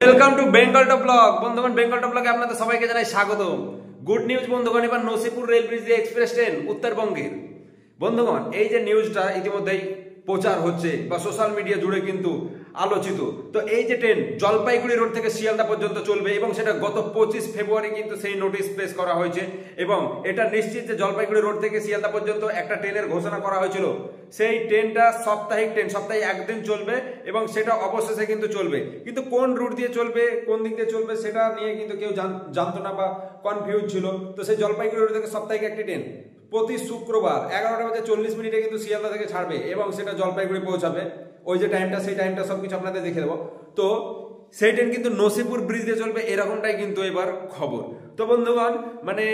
Welcome to Bengal top blog. বন্ধুগণ, Bengal top ব্লগে আপনাদের সবাইকে জানাই স্বাগত। গুড নিউজ বন্ধুগণ, এবার নসিপুর রেল ব্রিজ দিয়ে এক্সপ্রেস ট্রেন উত্তরবঙ্গের। বন্ধুগণ, এই যে নিউজটা ইতিমধ্যেই প্রচার হচ্ছে বা সোশ্যাল মিডিয়া জুড়ে কিন্তু আলোচিত। তো এই যে ট্রেন জলপাইগুড়ি রোড থেকে শিয়ালদা পর্যন্ত চলবে এবং সেটা গত 25 ফেব্রুয়ারি কিন্তু সেই নোটিশ প্লেস করা হয়েছে এবং এটা নিশ্চিত যে জলপাইগুড়ি রোড থেকে শিয়ালদা পর্যন্ত একটা ট্রেনের ঘোষণা করা হয়েছিল। সেই ট্রেনটা সাপ্তাহিক ট্রেন, সপ্তাহে একদিন চলবে এবং সেটা অবশেষে কিন্তু চলবে। কিন্তু কোন রুট দিয়ে চলবে, কোন দিক দিয়ে চলবে সেটা নিয়ে কিন্তু কেউ জানতো না বা কনফিউজ ছিল। তো সেই জলপাইগুড়ি রোড থেকে সাপ্তাহিক একটি ট্রেন প্রতি শুক্রবার 11:40 কিন্তু শিয়ালদা থেকে ছাড়বে এবং সেটা জলপাইগুড়ি পৌঁছাবে। ওই যে টাইমটা, সেই টাইমটা সবকিছু আপনাদের দেখে দেবো। তো সেই ট্রেন কিন্তু নসিপুর ব্রিজ দিয়ে চলবে, এরকমটাই কিন্তু এবার খবর। তো বন্ধুগণ, মানে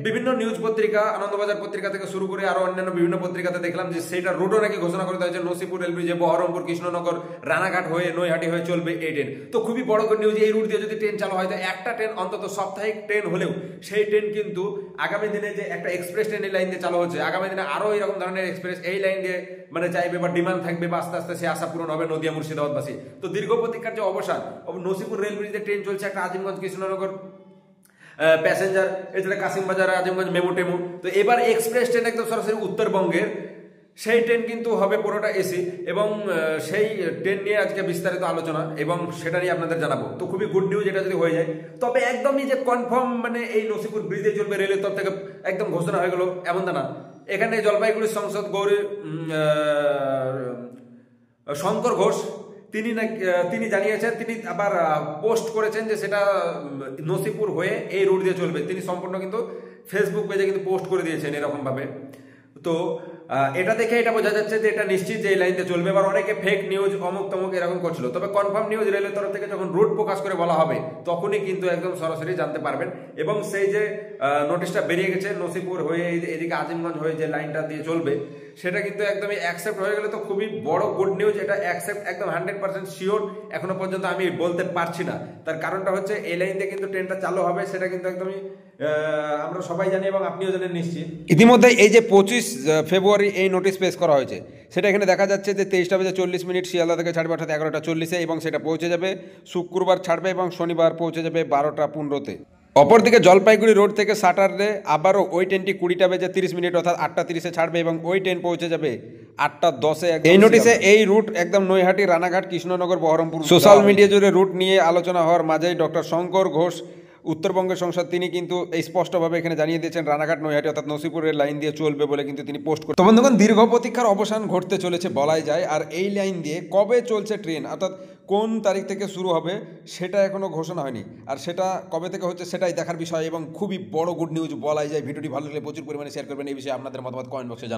বিভিন্ন নিউজ পত্রিকা, আনন্দবাজার পত্রিকা থেকে শুরু করে আরো অন্যান্য বিভিন্ন পত্রিকাতে দেখলাম যে সেইটা রুটও নাকি ঘোষণা করে দেওয়া হয়েছে। নসিপুর রেল ব্রিজে বহরমপুর, কৃষ্ণনগর, রানাঘাট হয়ে নৈহাটি হয়ে চলবে এই ট্রেন। তো খুবই বড় করে নিউজ, এই রুট দিয়ে যদি ট্রেন চালু হয় তো একটা ট্রেন অন্তত সাপ্তাহিক ট্রেন হলেও সেই ট্রেন কিন্তু আগামী দিনে যে একটা এক্সপ্রেস ট্রেন এই লাইন দিয়ে চালু হচ্ছে, আগামী দিনে আরো এরকম ধরনের এক্সপ্রেস এই লাইন দিয়ে মানে চাইবে বা ডিমান্ড থাকবে বা আস্তে আস্তে সে আশা পূরণ হবে নদিয়া মুর্শিদাবাদবাসী। তো দীর্ঘ প্রতীক্ষার যে অবসান, নসিপুর রেল ব্রিজে ট্রেন চলছে, একটা আজিমগঞ্জ কৃষ্ণনগর প্যাসেঞ্জার, এছাড়া কাশিমবাজার, আজিমগঞ্জ মেমো টেমো। তো এবার এক্সপ্রেস ট্রেন একদম সরাসরি উত্তরবঙ্গের সেই ট্রেন কিন্তু হবে পুরোটা এসি এবং সেই ট্রেন নিয়ে আজকে বিস্তারিত আলোচনা এবং সেটা নিয়ে আপনাদের জানাবো। তো খুবই গুড নিউজ এটা যদি হয়ে যায়। তবে একদমই যে কনফার্ম মানে এই নসিপুর ব্রিজে চলবে রেলের তরফ থেকে একদম ঘোষণা হয়ে গেল এমনটা না। এখানে জলপাইগুড়ির সংসদ শঙ্কর ঘোষ তিনি জানিয়েছেন, তিনি আবার পোস্ট করেছেন যে সেটা নসিপুর হয়ে এই রুট দিয়ে চলবে। তিনি সম্পূর্ণ কিন্তু ফেসবুক পেজে কিন্তু পোস্ট করে দিয়েছেন এরকম ভাবে। তো এটা দেখে এটা বোঝা যাচ্ছে যে এটা নিশ্চিত যে এই লাইন দিয়ে চলবে। এবার অনেকে ফেক নিউজ অমুক তমুক এরকম করছিল, তবে কনফার্ম নিউজ রেলের তরফ থেকে যখন রুট প্রকাশ করে বলা হবে তখনই কিন্তু একদম সরাসরি জানতে পারবেন। এবং সেই যে নোটিশটা বেরিয়ে গেছে নসিপুর হয়ে এদিকে আজিমগঞ্জ হয়ে যে লাইনটা দিয়ে চলবে সেটা কিন্তু একদমই অ্যাকসেপ্ট হয়ে গেলে তো খুবই বড় গুড নিউজ। এটা অ্যাকসেপ্ট একদম 100% শিওর এখনো পর্যন্ত আমি বলতে পারছি না। তার কারণটা হচ্ছে এই লাইন দিয়ে কিন্তু ট্রেনটা চালু হবে, সেটা কিন্তু একদমই আমরা সবাই জানি এবং আপনিও জানেন নিশ্চিত। ইতিমধ্যে এই যে 25 ফেব্রুয়ারি এই নোটিশ পেশ করা হয়েছে, সেটা এখানে দেখা যাচ্ছে যে 23:40 শিয়ালদা থেকে ছাড়বে, অর্থাৎ 11:40 এবং সেটা পৌঁছে যাবে শুক্রবার ছাড়বে এবং শনিবার পৌঁছে যাবে 12:15। অপরদিকে জলপাইগুড়ি রোড থেকে স্যাটারডে আবারও ওই ট্রেনটি 20:30 অর্থাৎ 8:30 ছাড়বে এবং ওই ট্রেন পৌঁছে যাবে 8:10। এই নোটিশে এই রুট একদম নৈহাটি, রানাঘাট, কৃষ্ণনগর, বহরমপুর। সোশ্যাল মিডিয়া জুড়ে রুট নিয়ে আলোচনা হওয়ার মাঝেই ডক্টর শঙ্কর ঘোষ, উত্তরবঙ্গের সংসদ, তিনি কিন্তু এই স্পষ্টভাবে এখানে জানিয়ে দিয়েছেন রানাঘাট নৈহাটি অর্থাৎ নসিপুরের লাইন দিয়ে চলবে বলে কিন্তু তিনি পোস্ট করেন। তো বন্ধুগণ, দীর্ঘ প্রতীক্ষার অবসান ঘটতে চলেছে বলাই যায়। আর এই লাইন দিয়ে কবে চলছে ট্রেন অর্থাৎ কোন তারিখ থেকে শুরু হবে সেটা এখনো ঘোষণা হয়নি, আর সেটা কবে থেকে হচ্ছে সেটাই দেখার বিষয় এবং খুবই বড় গুড নিউজ বলাই যায়। ভিডিওটি ভালো লাগলে প্রচুর পরিমাণে শেয়ার করবেন। এই বিষয়ে আপনাদের মতামত কমেন্ট বক্সে জানান।